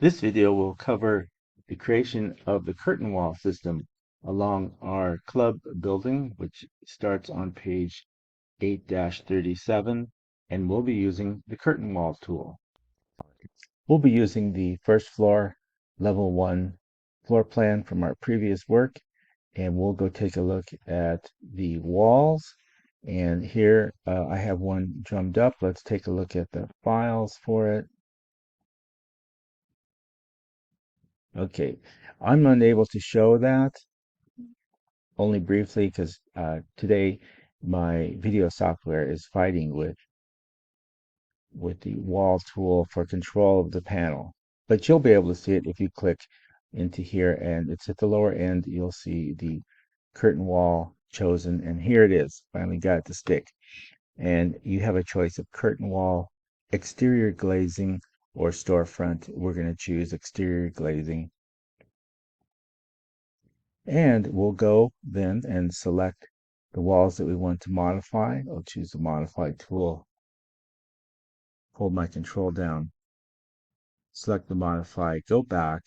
This video will cover the creation of the curtain wall system along our club building, which starts on page 8-37, and we'll be using the curtain wall tool. We'll be using the first floor, level 1 floor plan from our previous work, and we'll go take a look at the walls. And here I have one drummed up. Let's take a look at the files for it. Okay, I'm unable to show that only briefly because today my video software is fighting with the wall tool for control of the panel. But you'll be able to see it if you click into here, and it's at the lower end. You'll see the curtain wall chosen, and here it is. Finally got it to stick. And you have a choice of curtain wall, exterior glazing, or storefront. We're going to choose exterior glazing. And we'll go then and select the walls that we want to modify. I'll choose the modify tool, hold my control down, select the modify, go back.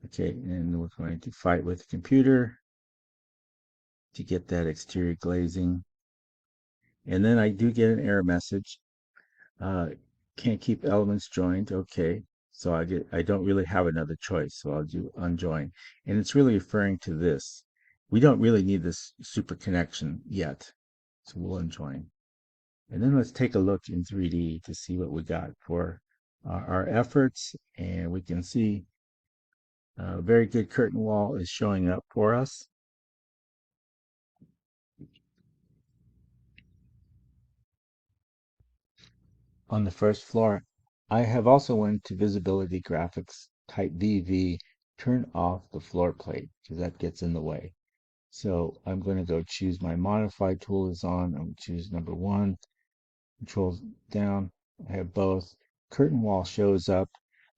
Okay, and we're going to fight with the computer to get that exterior glazing. And then I do get an error message. Can't keep elements joined. Okay, so I don't really have another choice, so I'll do unjoin. And it's really referring to this. We don't really need this super connection yet, so we'll unjoin. And then let's take a look in 3D to see what we got for our efforts. And we can see a very good curtain wall is showing up for us. On the first floor, I have also went to visibility graphics, type VV, turn off the floor plate because that gets in the way. So I'm going to go choose my modify tool is on. I'm going to choose number 1, controls down. I have both. Curtain wall shows up,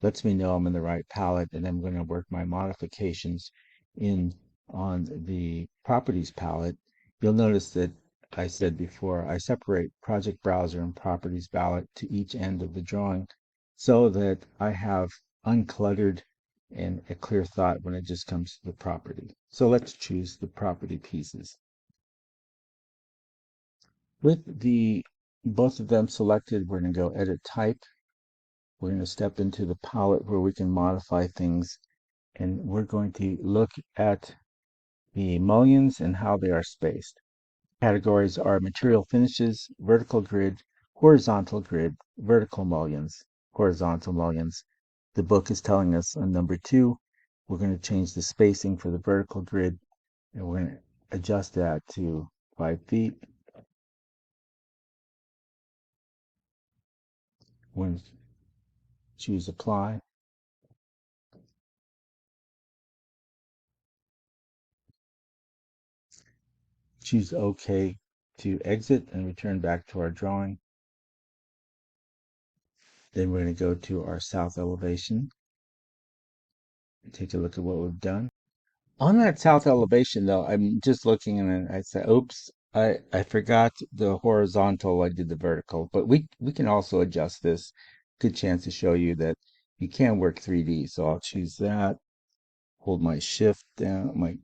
lets me know I'm in the right palette, and I'm going to work my modifications in on the properties palette. You'll notice that I said before, I separate project browser and properties palette to each end of the drawing so that I have uncluttered and a clear thought when it just comes to the property. So let's choose the property pieces. With the both of them selected, we're going to go edit type. We're going to step into the palette where we can modify things, and we're going to look at the mullions and how they are spaced. Categories are material finishes, vertical grid, horizontal grid, vertical mullions, horizontal mullions. The book is telling us on number 2, we're going to change the spacing for the vertical grid, and we're going to adjust that to 5 feet. We're going to choose apply. Choose OK to exit and return back to our drawing. Then we're going to go to our south elevation and take a look at what we've done. On that south elevation, though, I'm just looking and I say, oops, I forgot the horizontal, I did the vertical. But we can also adjust this. Good chance to show you that you can work 3D. So I'll choose that, hold my shift down,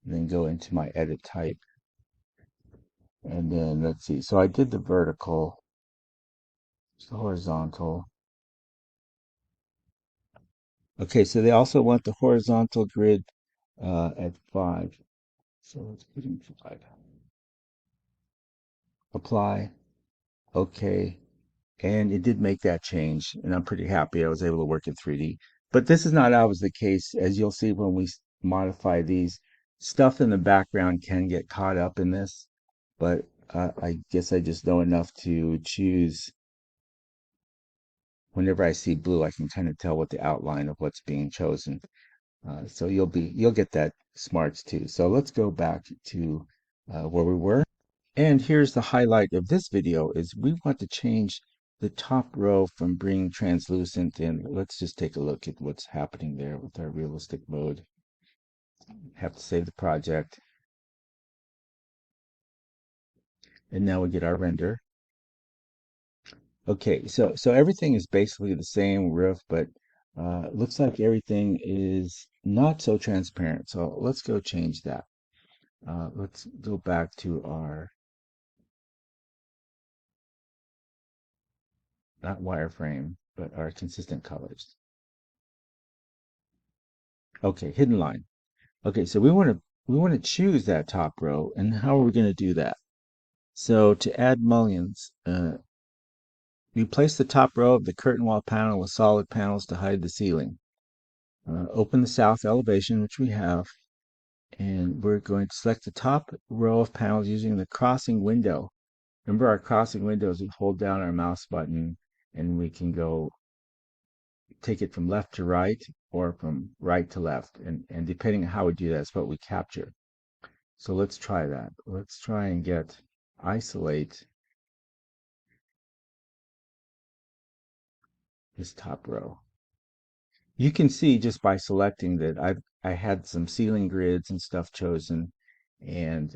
then go into my edit type. And then let's see. So I did the vertical, the horizontal. Okay, so they also want the horizontal grid at 5. So let's put in 5. Apply. Okay. And it did make that change, and I'm pretty happy I was able to work in 3D. But this is not always the case. As you'll see when we modify these, stuff in the background can get caught up in this. But I guess I just know enough to choose. Whenever I see blue, I can kind of tell what the outline of what's being chosen. So you'll get that smarts too. So let's go back to where we were. And here's the highlight of this video is we want to change the top row from being translucent, and let's just take a look at what's happening there with our realistic mode. Have to save the project. And now we get our render. Okay, so everything is basically the same roof, but it looks like everything is not so transparent. So let's go change that. Let's go back to our, not wireframe, but our consistent colors. Okay, hidden line. Okay, so we want to choose that top row, and how are we going to do that? So to add mullions, replace the top row of the curtain wall panel with solid panels to hide the ceiling. Open the south elevation, which we have, and we're going to select the top row of panels using the crossing window. Remember our crossing windows, we hold down our mouse button and we can go take it from left to right or from right to left. And depending on how we do that, it's what we capture. So let's try that. Let's try and isolate this top row. You can see just by selecting that I had some ceiling grids and stuff chosen, and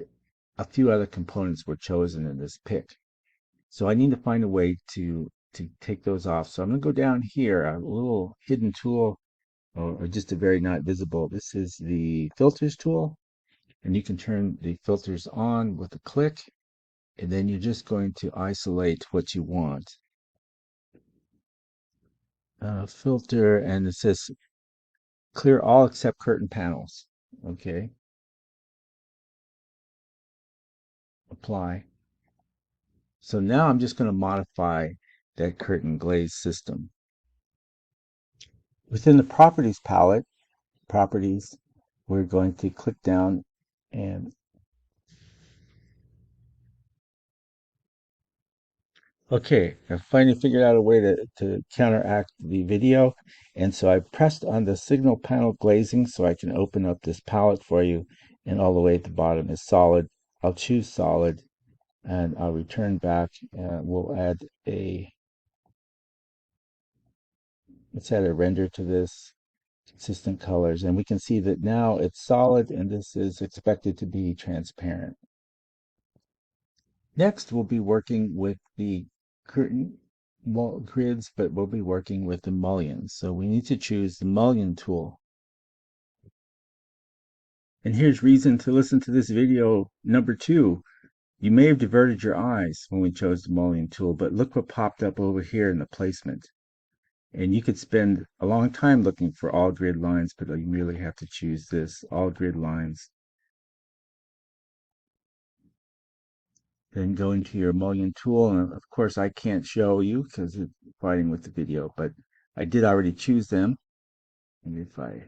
a few other components were chosen in this pick. So I need to find a way to take those off. So I'm going to go down here, a little hidden tool, or just a very not visible. This is the filters tool, and you can turn the filters on with a click, and then you're just going to isolate what you want. Filter, and it says clear all except curtain panels. Okay, apply. So now I'm just going to modify that curtain glaze system. Within the properties palette, properties, we're going to click down and okay, I finally figured out a way to counteract the video. And so I pressed on the signal panel glazing so I can open up this palette for you. And all the way at the bottom is solid. I'll choose solid and I'll return back. We'll add let's add a render to this, consistent colors. And we can see that now it's solid and this is expected to be transparent. Next, we'll be working with the curtain wall grids, but we'll be working with the mullions. So we need to choose the mullion tool. And here's reason to listen to this video number 2. You may have diverted your eyes when we chose the mullion tool, but look what popped up over here in the placement. And you could spend a long time looking for all grid lines, but you really have to choose this, all grid lines. Then go into your mullion tool, and of course I can't show you because it's fighting with the video, but I did already choose them. And if I,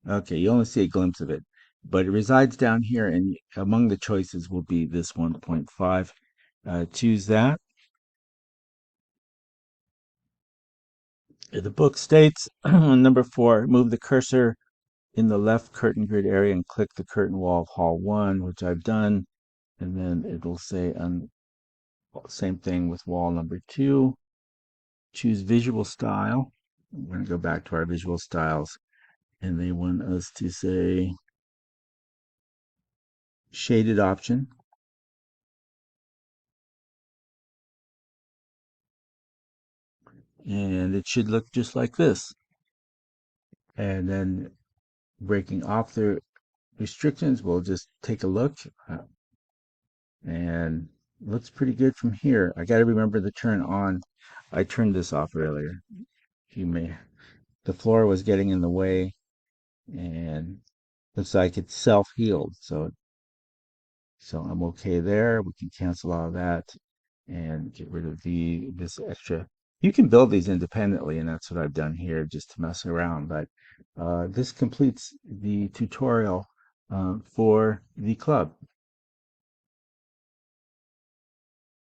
okay, you only see a glimpse of it, but it resides down here, and among the choices will be this 1.5. Choose that. The book states, number 4, move the cursor in the left curtain grid area and click the curtain wall of hall 1, which I've done, and then it'll say same thing with wall number 2. Choose visual style. We're going to go back to our visual styles, and they want us to say shaded option. And it should look just like this. And then breaking off the restrictions, we'll just take a look, and looks pretty good from here. I got to remember to turn on. I turned this off earlier. The floor was getting in the way, and looks like it's self-healed. So I'm okay there. We can cancel all of that and get rid of this extra. You can build these independently, and that's what I've done here just to mess around. But this completes the tutorial for the club.